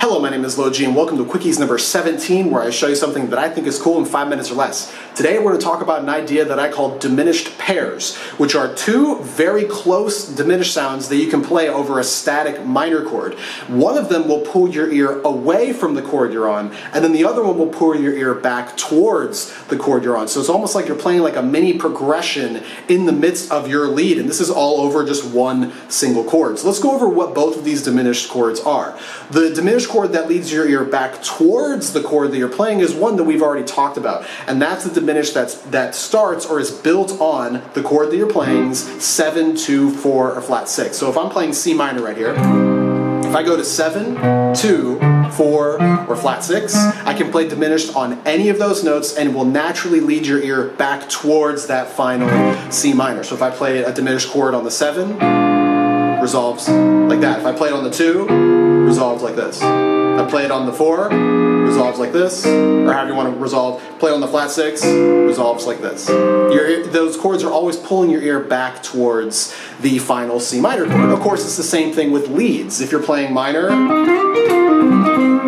Hello, my name is LoG and welcome to Quickies number 17, where I show you something that I think is cool in 5 minutes or less. Today we're going to talk about an idea that I call diminished pairs, which are two very close diminished sounds that you can play over a static minor chord. One of them will pull your ear away from the chord you're on, and then the other one will pull your ear back towards the chord you're on. So it's almost like you're playing like a mini progression in the midst of your lead, and this is all over just one single chord. So let's go over what both of these diminished chords are. The diminished chord that leads your ear back towards the chord that you're playing is one that we've already talked about, and that's the diminished that starts or is built on the chord that you're playing's 7, 2, 4, or flat 6. So if I'm playing C minor right here, if I go to 7, 2, 4, or flat 6, I can play diminished on any of those notes and it will naturally lead your ear back towards that final C minor. So if I play a diminished chord on the 7, resolves like that. If I play it on the 2, resolves like this. If I play it on the 4, resolves like this, or however you want to resolve. Play it on the flat 6, resolves like this. Those chords are always pulling your ear back towards the final C minor chord. Of course, it's the same thing with leads. If you're playing minor,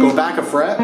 go back a fret,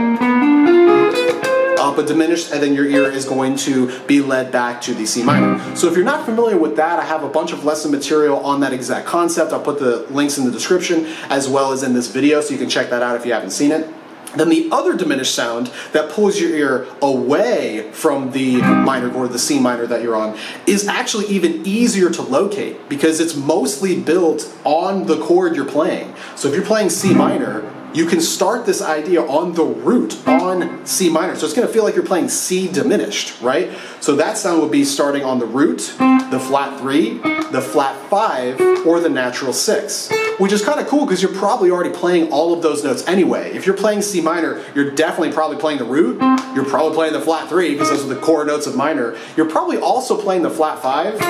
up a diminished, and then your ear is going to be led back to the C minor. So if you're not familiar with that, I have a bunch of lesson material on that exact concept. I'll put the links in the description as well as in this video, so you can check that out if you haven't seen it. Then the other diminished sound that pulls your ear away from the minor chord, the C minor that you're on, is actually even easier to locate because it's mostly built on the chord you're playing. So if you're playing C minor, you can start this idea on the root, on C minor. So it's going to feel like you're playing C diminished, right? So that sound would be starting on the root, the flat 3, the flat 5, or the natural 6. Which is kind of cool because you're probably already playing all of those notes anyway. If you're playing C minor, you're definitely probably playing the root. You're probably playing the flat 3 because those are the core notes of minor. You're probably also playing the flat 5.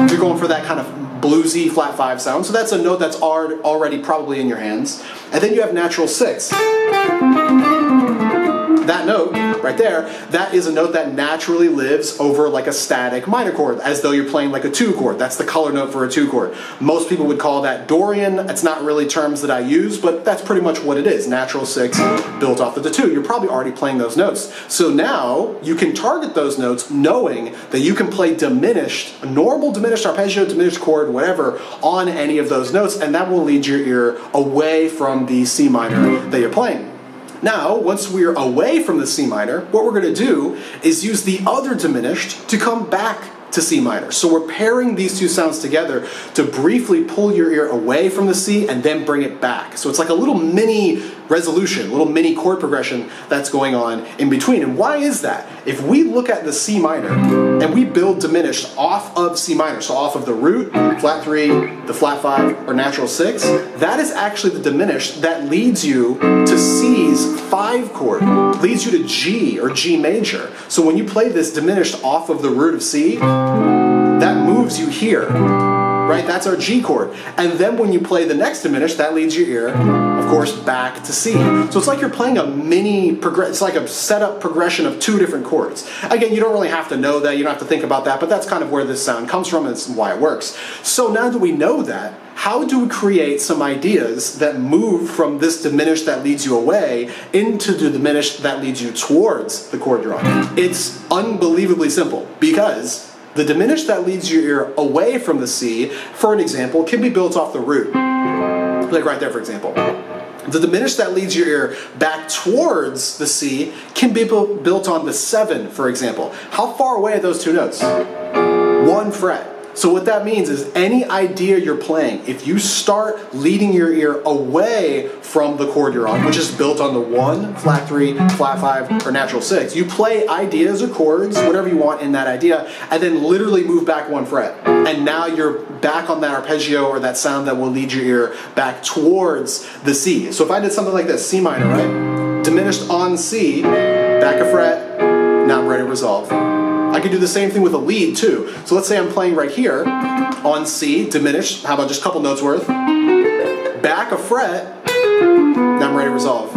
You're going for that kind of bluesy flat 5 sound. So that's a note that's already probably in your hands. And then you have natural 6. That note right there, that is a note that naturally lives over like a static minor chord, as though you're playing like a 2 chord. That's the color note for a 2 chord. Most people would call that Dorian. It's not really terms that I use, but that's pretty much what it is. Natural 6 built off of the 2. You're probably already playing those notes. So now you can target those notes knowing that you can play diminished, a normal diminished arpeggio, diminished chord, whatever, on any of those notes, and that will lead your ear away from the C minor that you're playing. Now, once we're away from the C minor, what we're going to do is use the other diminished to come back to C minor. So we're pairing these two sounds together to briefly pull your ear away from the C and then bring it back. So it's like a little mini resolution, a little mini chord progression that's going on in between. And why is that? If we look at the C minor and we build diminished off of C minor, so off of the root, flat 3, the flat 5, or natural 6, that is actually the diminished that leads you to C's 5 chord, leads you to G or G major. So when you play this diminished off of the root of C, that moves you here, right? That's our G chord. And then when you play the next diminished, that leads your ear, of course, back to C. So it's like you're playing a mini it's like a setup progression of 2 different chords. Again, you don't really have to know that, you don't have to think about that, but that's kind of where this sound comes from and it's why it works. So now that we know that, how do we create some ideas that move from this diminished that leads you away into the diminished that leads you towards the chord you're on? It's unbelievably simple because the diminished that leads your ear away from the C, for an example, can be built off the root. Like right there, for example. The diminished that leads your ear back towards the C can be built on the 7, for example. How far away are those 2 notes? 1 fret. So what that means is any idea you're playing, if you start leading your ear away from the chord you're on, which is built on the 1, flat 3, flat 5, or natural 6, you play ideas or chords, whatever you want in that idea, and then literally move back 1 fret. And now you're back on that arpeggio or that sound that will lead your ear back towards the C. So if I did something like this, C minor, right? Diminished on C, back a fret, now I'm ready to resolve. I could do the same thing with a lead too. So let's say I'm playing right here on C, diminished, how about just a couple notes worth, back a fret, now I'm ready to resolve.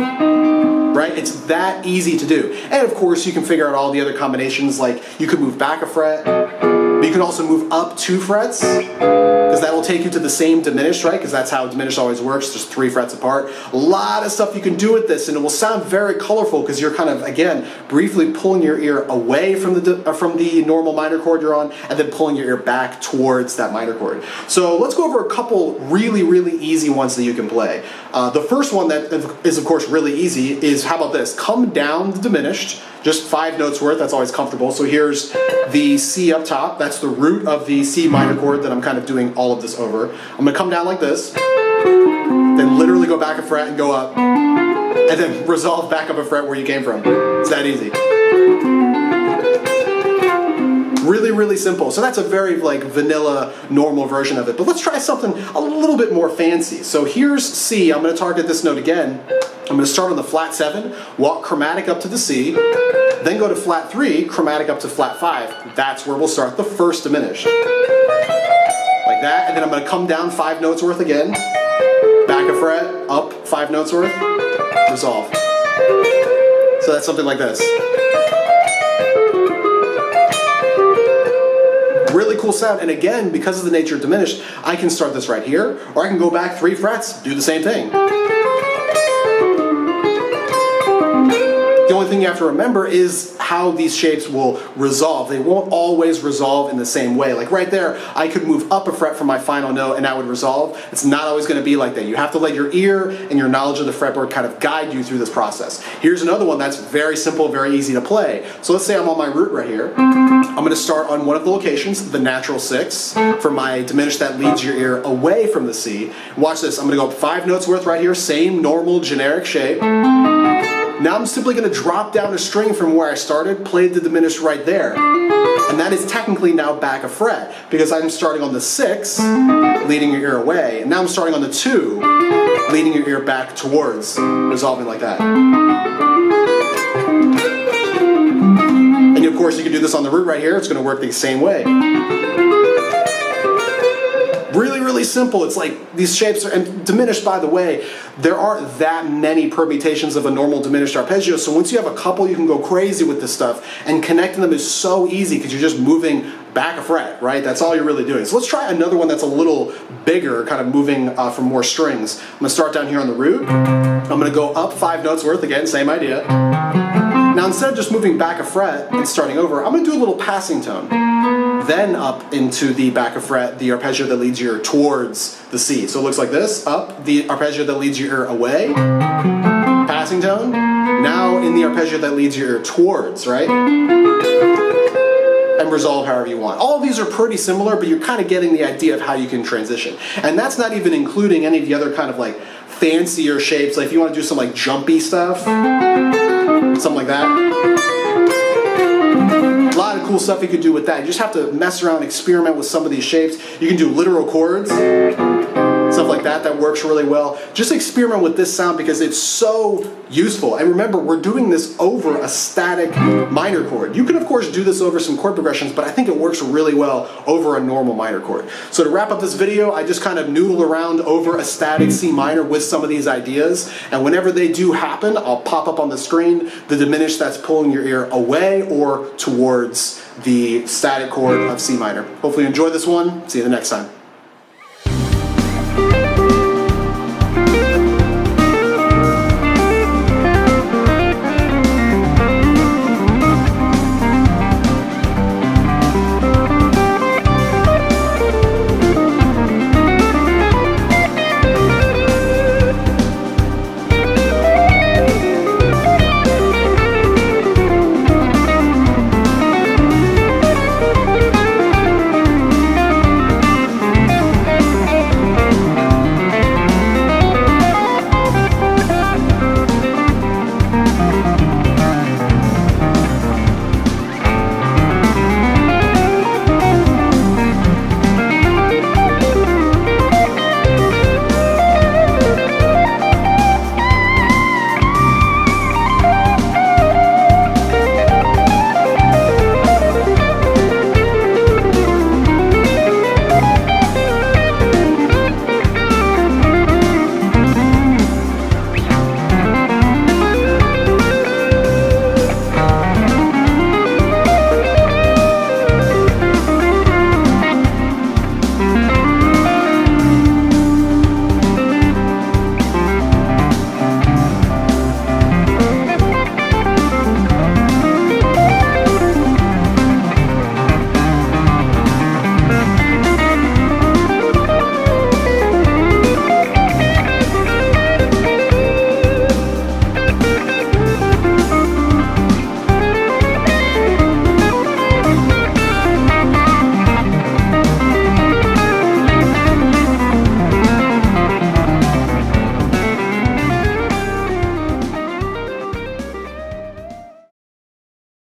Right? It's that easy to do. And of course you can figure out all the other combinations, like you could move back a fret, but you can also move up 2 frets, because because that will take you to the same diminished, right? Because that's how diminished always works, just 3 frets apart. A lot of stuff you can do with this, and it will sound very colorful because you're kind of, again, briefly pulling your ear away from the normal minor chord you're on, and then pulling your ear back towards that minor chord. So let's go over a couple really, really easy ones that you can play. The first one that is, of course, really easy is, how about this? Come down the diminished, just 5 notes worth, that's always comfortable. So here's the C up top, that's the root of the C minor chord that I'm kind of doing all of this over. I'm gonna come down like this, then literally go back a fret and go up, and then resolve back up a fret where you came from. It's that easy. Really, really simple. So that's a very like vanilla, normal version of it. But let's try something a little bit more fancy. So here's C. I'm going to target this note again. I'm going to start on the flat 7, walk chromatic up to the C, then go to flat 3, chromatic up to flat 5. That's where we'll start the first diminished. Like that. And then I'm going to come down 5 notes worth again, back a fret, up 5 notes worth, resolve. So that's something like this. Really cool sound, and again, because of the nature of diminished, I can start this right here, or I can go back 3 frets, do the same thing. The only thing you have to remember is how these shapes will resolve. They won't always resolve in the same way. Like right there, I could move up a fret from my final note and that would resolve. It's not always going to be like that. You have to let your ear and your knowledge of the fretboard kind of guide you through this process. Here's another one that's very simple, very easy to play. So let's say I'm on my root right here. I'm going to start on one of the locations, the natural 6, for my diminished that leads your ear away from the C. Watch this. I'm going to go up 5 notes worth right here, same normal generic shape. Now I'm simply going to drop down a string from where I started, played the diminished right there. And that is technically now back a fret, because I'm starting on the 6, leading your ear away, and now I'm starting on the 2, leading your ear back towards, resolving like that. And of course you can do this on the root right here, it's going to work the same way. Really, really simple. It's like these shapes are, and diminished, by the way, there aren't that many permutations of a normal diminished arpeggio, so once you have a couple, you can go crazy with this stuff, and connecting them is so easy because you're just moving back a fret, right? That's all you're really doing. So let's try another one that's a little bigger, kind of moving from more strings. I'm going to start down here on the root. I'm going to go up 5 notes worth, again, same idea. Now instead of just moving back a fret and starting over, I'm going to do a little passing tone. Then up into the back of fret, the arpeggio that leads your ear towards the C. So it looks like this, up, the arpeggio that leads your ear away, passing tone, now in the arpeggio that leads your ear towards, right? And resolve however you want. All of these are pretty similar, but you're kind of getting the idea of how you can transition. And that's not even including any of the other kind of like fancier shapes, like if you want to do some like jumpy stuff, something like that. A lot of cool stuff you could do with that. You just have to mess around, experiment with some of these shapes. You can do literal chords, stuff like that, that works really well. Just experiment with this sound because it's so useful. And remember, we're doing this over a static minor chord. You can, of course, do this over some chord progressions, but I think it works really well over a normal minor chord. So to wrap up this video, I just kind of noodle around over a static C minor with some of these ideas. And whenever they do happen, I'll pop up on the screen the diminished that's pulling your ear away or towards the static chord of C minor. Hopefully you enjoyed this one. See you the next time.